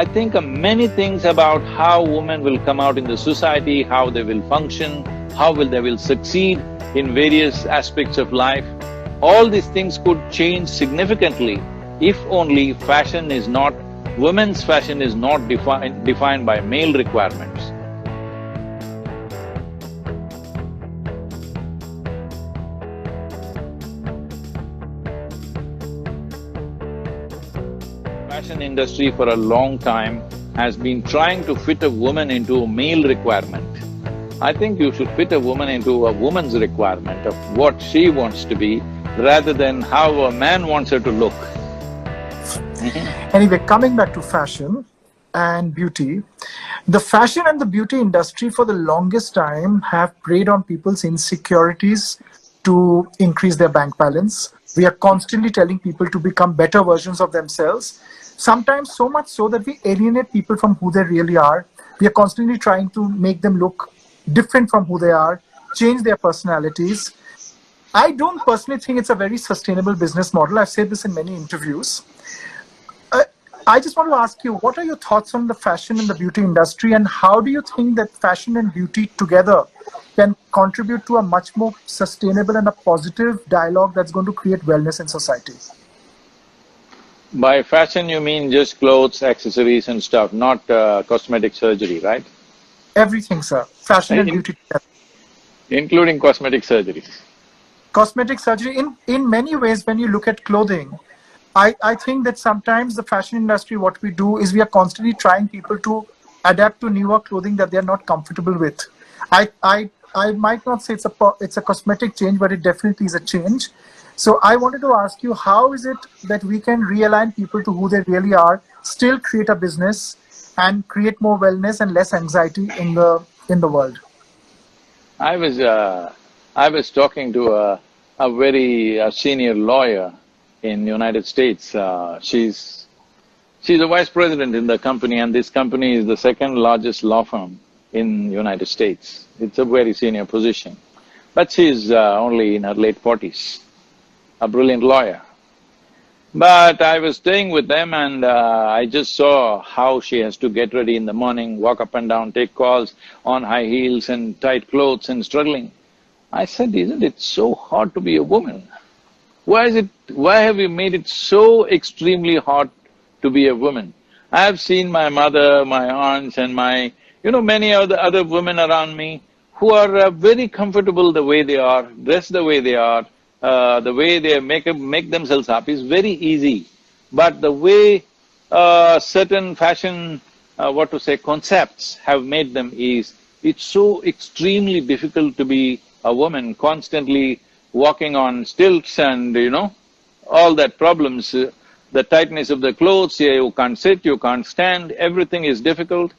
think many things about how women will come out in the society, how they will function, how they will succeed in various aspects of life. All these things could change significantly if only fashion is not… women's fashion is not defined by male requirements. Fashion industry for a long time has been trying to fit a woman into a male requirement. I think you should fit a woman into a woman's requirement of what she wants to be rather than how a man wants her to look. Anyway, coming back to fashion and beauty, the fashion and the beauty industry for the longest time have preyed on people's insecurities to increase their bank balance. We are constantly telling people to become better versions of themselves, sometimes so much so that we alienate people from who they really are. We are constantly trying to make them look different from who they are, change their personalities. I don't personally think it's a very sustainable business model. I've said this in many interviews. I just want to ask you, what are your thoughts on the fashion and the beauty industry, and how do you think that fashion and beauty together can contribute to a much more sustainable and a positive dialogue that's going to create wellness in society? By fashion you mean just clothes, accessories and stuff, not cosmetic surgery, right? Everything, sir. Fashion and beauty together. Including cosmetic surgeries. Cosmetic surgery, in many ways, when you look at clothing, I think that sometimes the fashion industry, what we do is we are constantly trying people to adapt to newer clothing that they're not comfortable with. I might not say it's a cosmetic change, but it definitely is a change. So I wanted to ask you, how is it that we can realign people to who they really are, still create a business and create more wellness and less anxiety in the world? I was talking to a very senior lawyer in United States. She's a vice president in the company, and this company is the second largest law firm in United States. It's a very senior position. But she's only in her late 40s, a brilliant lawyer. But I was staying with them and I just saw how she has to get ready in the morning, walk up and down, take calls on high heels and tight clothes and struggling. I said, isn't it so hard to be a woman? Why have you made it so extremely hard to be a woman? I have seen my mother, my aunts and many other women around me who are very comfortable the way they are, dressed the way they are, the way they make themselves happy is very easy. But the way certain fashion, concepts have made them is, it's so extremely difficult to be a woman, constantly walking on stilts and all that problems, the tightness of the clothes, you can't sit, you can't stand, everything is difficult.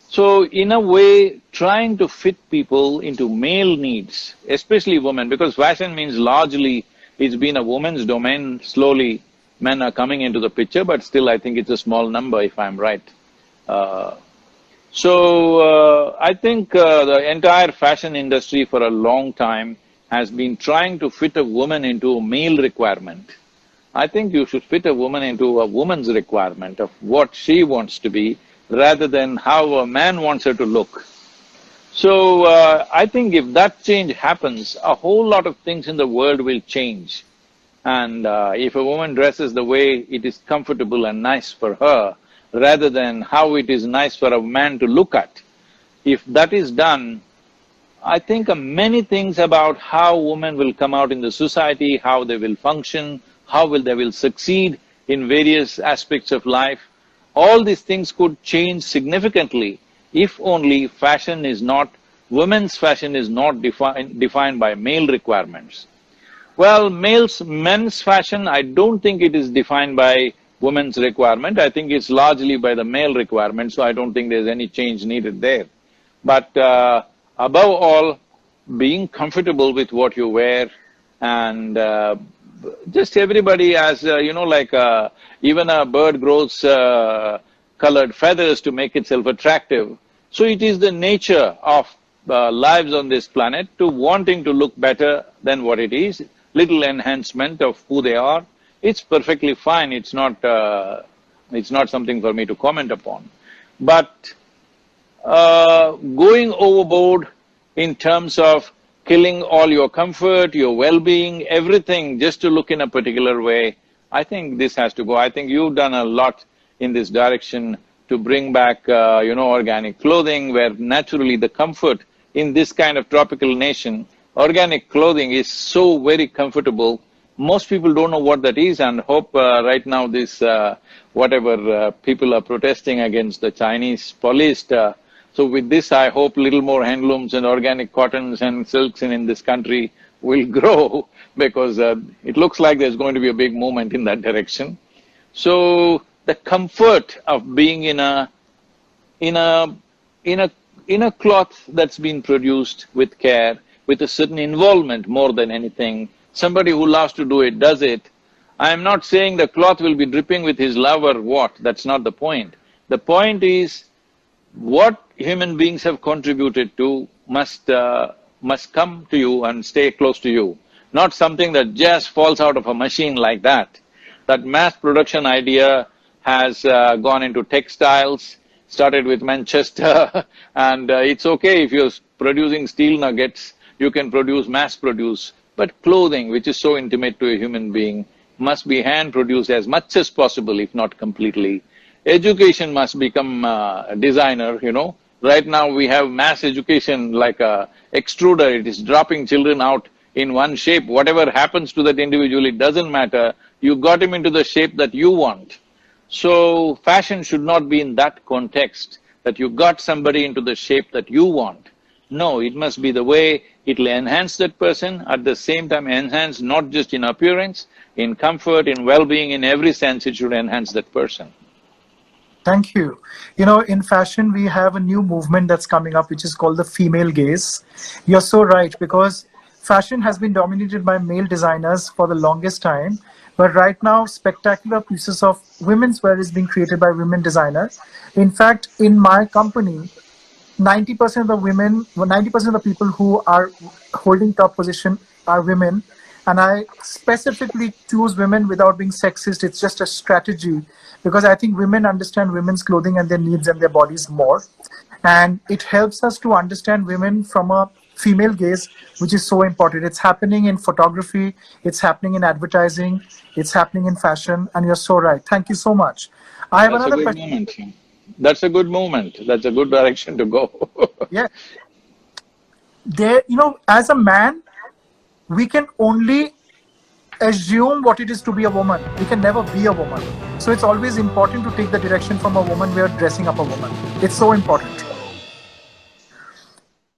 So in a way, trying to fit people into male needs, especially women, because fashion means largely it's been a woman's domain. Slowly men are coming into the picture, but still I think it's a small number if I'm right. I think the entire fashion industry for a long time has been trying to fit a woman into a male requirement. I think you should fit a woman into a woman's requirement of what she wants to be rather than how a man wants her to look. So, I think if that change happens, a whole lot of things in the world will change. And if a woman dresses the way it is comfortable and nice for her, rather than how it is nice for a man to look at, if that is done, I think many things about how women will come out in the society, how they will function, how they will succeed in various aspects of life, all these things could change significantly if only fashion is not… women's fashion is not defined by male requirements. Well, men's fashion, I don't think it is defined by women's requirement, I think it's largely by the male requirement, so I don't think there's any change needed there. But above all, being comfortable with what you wear and just everybody has, even a bird grows colored feathers to make itself attractive. So it is the nature of lives on this planet to wanting to look better than what it is, little enhancement of who they are. It's perfectly fine, it's not It's not something for me to comment upon. But going overboard in terms of killing all your comfort, your well-being, everything just to look in a particular way, I think this has to go. I think you've done a lot in this direction to bring back, organic clothing, where naturally the comfort in this kind of tropical nation, organic clothing is so very comfortable. Most people don't know what that is, and hope right now this, people are protesting against the Chinese polyester. So with this, I hope little more handlooms and organic cottons and silks in this country will grow, because it looks like there's going to be a big movement in that direction. So the comfort of being in a cloth that's been produced with care, with a certain involvement more than anything. Somebody who loves to do it, does it. I'm not saying the cloth will be dripping with his love or what, that's not the point. The point is, what human beings have contributed to must come to you and stay close to you, not something that just falls out of a machine like that. That mass production idea has gone into textiles, started with Manchester, and it's okay if you're producing steel nuggets, you can mass produce. But clothing, which is so intimate to a human being, must be hand-produced as much as possible, if not completely. Education must become designer, Right now we have mass education like a extruder, it is dropping children out in one shape. Whatever happens to that individual, it doesn't matter. You got him into the shape that you want. So fashion should not be in that context, that you got somebody into the shape that you want. No, it must be the way it'll enhance that person, at the same time enhance not just in appearance, in comfort, in well-being, in every sense it should enhance that person. Thank you. In fashion, we have a new movement that's coming up, which is called the female gaze. You're so right, because fashion has been dominated by male designers for the longest time. But right now, spectacular pieces of women's wear is being created by women designers. In fact, in my company, 90% of the women, 90% of the people who are holding top position are women. And I specifically choose women without being sexist. It's just a strategy, because I think women understand women's clothing and their needs and their bodies more. And it helps us to understand women from a female gaze, which is so important. It's happening in photography, it's happening in advertising, it's happening in fashion, and you're so right. Thank you so much. I have another question. That's a good movement. That's a good direction to go. Yeah. As a man, we can only assume what it is to be a woman. We can never be a woman. So it's always important to take the direction from a woman. We are dressing up a woman. It's so important.